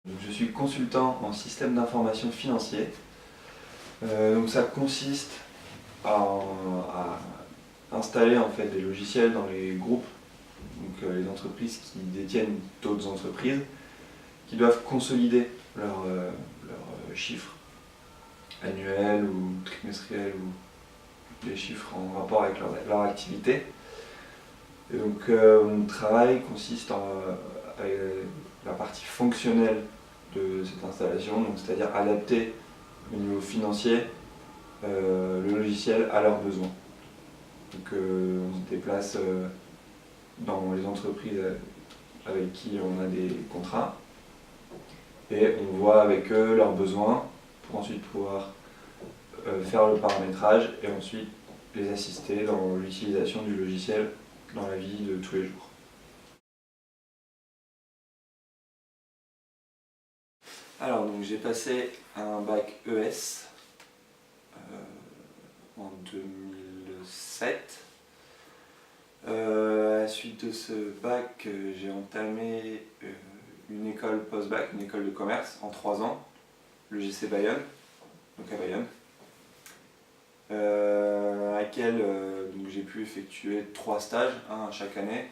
Je suis consultant en système d'information financier. Donc ça consiste à installer en fait des logiciels dans les groupes, donc les entreprises qui détiennent d'autres entreprises, qui doivent consolider leurs chiffres annuels ou trimestriels ou les chiffres en rapport avec leur activité. Et donc mon travail consiste à la partie fonctionnelle de cette installation, c'est-à-dire adapter au niveau financier le logiciel à leurs besoins. Donc on se déplace dans les entreprises avec qui on a des contrats et on voit avec eux leurs besoins pour ensuite pouvoir faire le paramétrage et ensuite les assister dans l'utilisation du logiciel dans la vie de tous les jours. Alors donc j'ai passé un bac ES en 2007. À la suite de ce bac, j'ai entamé une école post-bac, une école de commerce en 3 ans, le GC Bayonne, donc à Bayonne, à laquelle j'ai pu effectuer 3 stages, un à chaque année,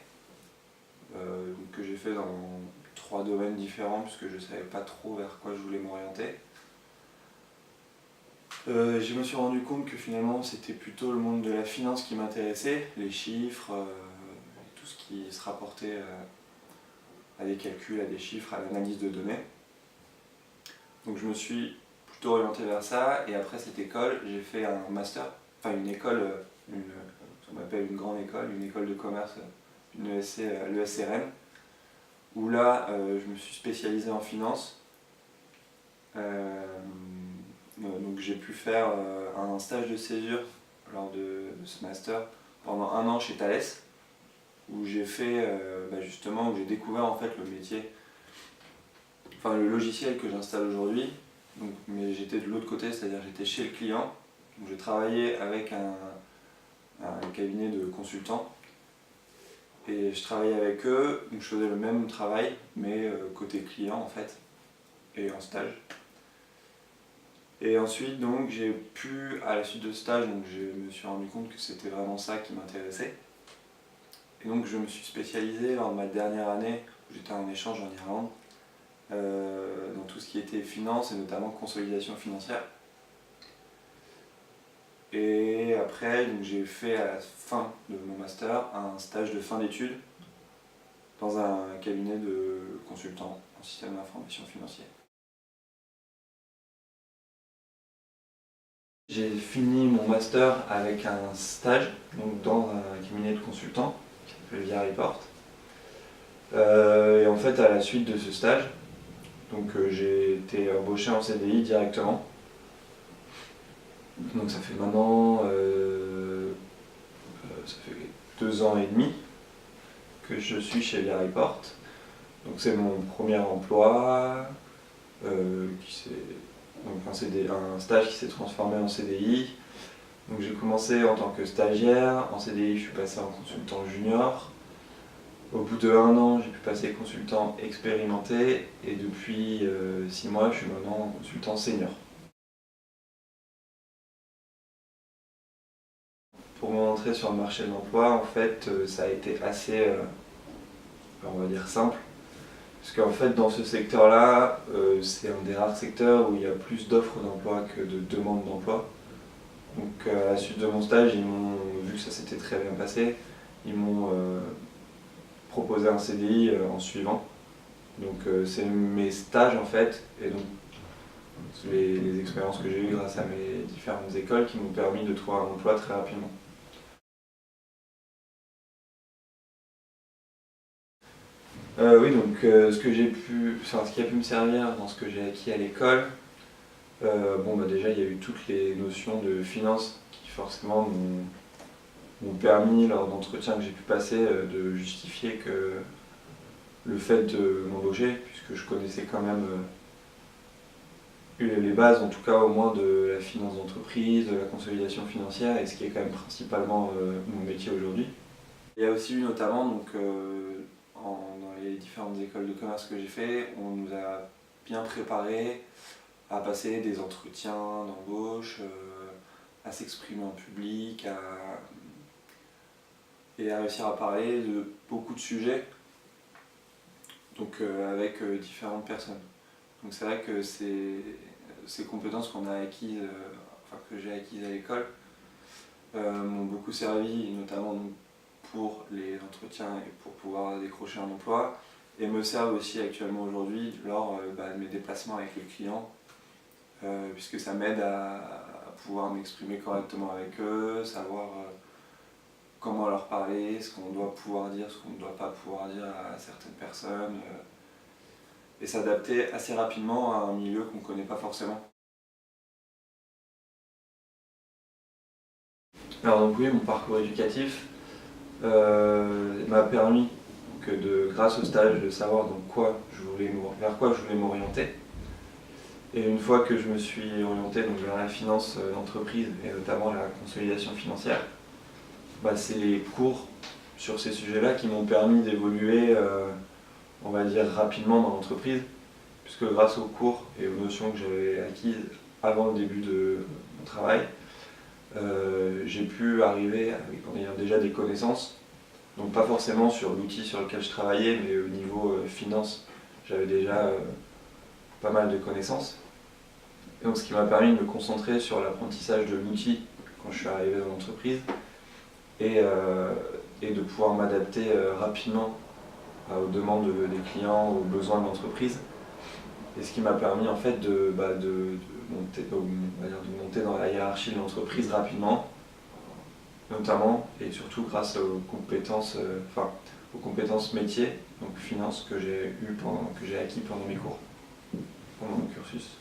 que j'ai fait dans 3 domaines différents puisque je ne savais pas trop vers quoi je voulais m'orienter. Je me suis rendu compte que finalement c'était plutôt le monde de la finance qui m'intéressait, les chiffres, tout ce qui se rapportait à des calculs, à des chiffres, à l'analyse de données. Donc je me suis plutôt orienté vers ça et après cette école j'ai fait un master, enfin une école, ce qu'on appelle une grande école, une école de commerce, une ESC, l'ESRM, où là je me suis spécialisé en finance. Donc j'ai pu faire un stage de césure lors de ce master pendant 1 an chez Thales, où j'ai fait justement, où j'ai découvert en fait le métier, enfin le logiciel que j'installe aujourd'hui, mais j'étais de l'autre côté, c'est-à-dire j'étais chez le client, donc j'ai travaillé avec un cabinet de consultants et je travaillais avec eux, donc je faisais le même travail mais côté client en fait et en stage. Et ensuite, donc, j'ai pu, à la suite de ce stage, donc, je me suis rendu compte que c'était vraiment ça qui m'intéressait. Et donc, je me suis spécialisé lors de ma dernière année, où j'étais en échange en Irlande, dans tout ce qui était finance et notamment consolidation financière. Et après, j'ai fait à la fin de mon master un stage de fin d'études dans un cabinet de consultants en système d'information financier. J'ai fini mon master avec un stage donc dans un cabinet de consultants qui s'appelle Via Report. Et en fait, à la suite de ce stage, j'ai été embauché en CDI directement. Donc ça fait maintenant ça fait 2 ans et demi que je suis chez Via Report. Donc c'est mon premier emploi un stage qui s'est transformé en CDI. Donc j'ai commencé en tant que stagiaire, en CDI je suis passé en consultant junior. Au bout de 1 an, j'ai pu passer consultant expérimenté et depuis 6 mois, je suis maintenant consultant senior. Pour mon entrée sur le marché de l'emploi, en fait, ça a été assez, on va dire, simple. Parce qu'en fait, dans ce secteur-là, c'est un des rares secteurs où il y a plus d'offres d'emploi que de demandes d'emploi. Donc à la suite de mon stage, ils m'ont, vu que ça s'était très bien passé, ils m'ont proposé un CDI en suivant. Donc c'est mes stages en fait, et donc les expériences que j'ai eues grâce à mes différentes écoles qui m'ont permis de trouver un emploi très rapidement. Oui, donc ce qui a pu me servir dans ce que j'ai acquis à l'école, déjà il y a eu toutes les notions de finance qui forcément m'ont permis lors d'entretiens que j'ai pu passer de justifier que le fait de m'embaucher, puisque je connaissais quand même les bases en tout cas au moins de la finance d'entreprise, de la consolidation financière et ce qui est quand même principalement mon métier aujourd'hui. Il y a aussi eu notamment dans les différentes écoles de commerce que j'ai fait, on nous a bien préparé à passer des entretiens d'embauche, à s'exprimer en public, et à réussir à parler de beaucoup de sujets, donc avec différentes personnes. Donc c'est vrai que ces compétences qu'on a acquises, enfin que j'ai acquises à l'école, m'ont beaucoup servi, notamment donc, pour les entretiens et pour pouvoir décrocher un emploi, et me servent aussi actuellement aujourd'hui lors de mes déplacements avec les clients, puisque ça m'aide à pouvoir m'exprimer correctement avec eux, savoir comment leur parler, ce qu'on doit pouvoir dire, ce qu'on ne doit pas pouvoir dire à certaines personnes, et s'adapter assez rapidement à un milieu qu'on ne connaît pas forcément. Alors donc oui, mon parcours éducatif m'a permis grâce au stage de savoir vers quoi je voulais m'orienter. Et une fois que je me suis orienté vers la finance d'entreprise et notamment la consolidation financière, c'est les cours sur ces sujets-là qui m'ont permis d'évoluer, on va dire, rapidement dans l'entreprise, puisque grâce aux cours et aux notions que j'avais acquises avant le début de mon travail, j'ai pu arriver en ayant déjà des connaissances, donc pas forcément sur l'outil sur lequel je travaillais, mais au niveau finance, j'avais déjà pas mal de connaissances. Et donc ce qui m'a permis de me concentrer sur l'apprentissage de l'outil quand je suis arrivé dans l'entreprise, et de pouvoir m'adapter rapidement aux demandes des clients, aux besoins de l'entreprise. Et ce qui m'a permis en fait de monter dans la hiérarchie de l'entreprise rapidement, notamment et surtout grâce aux compétences, aux compétences métiers, donc finance, que j'ai acquis pendant mes cours, pendant mon cursus.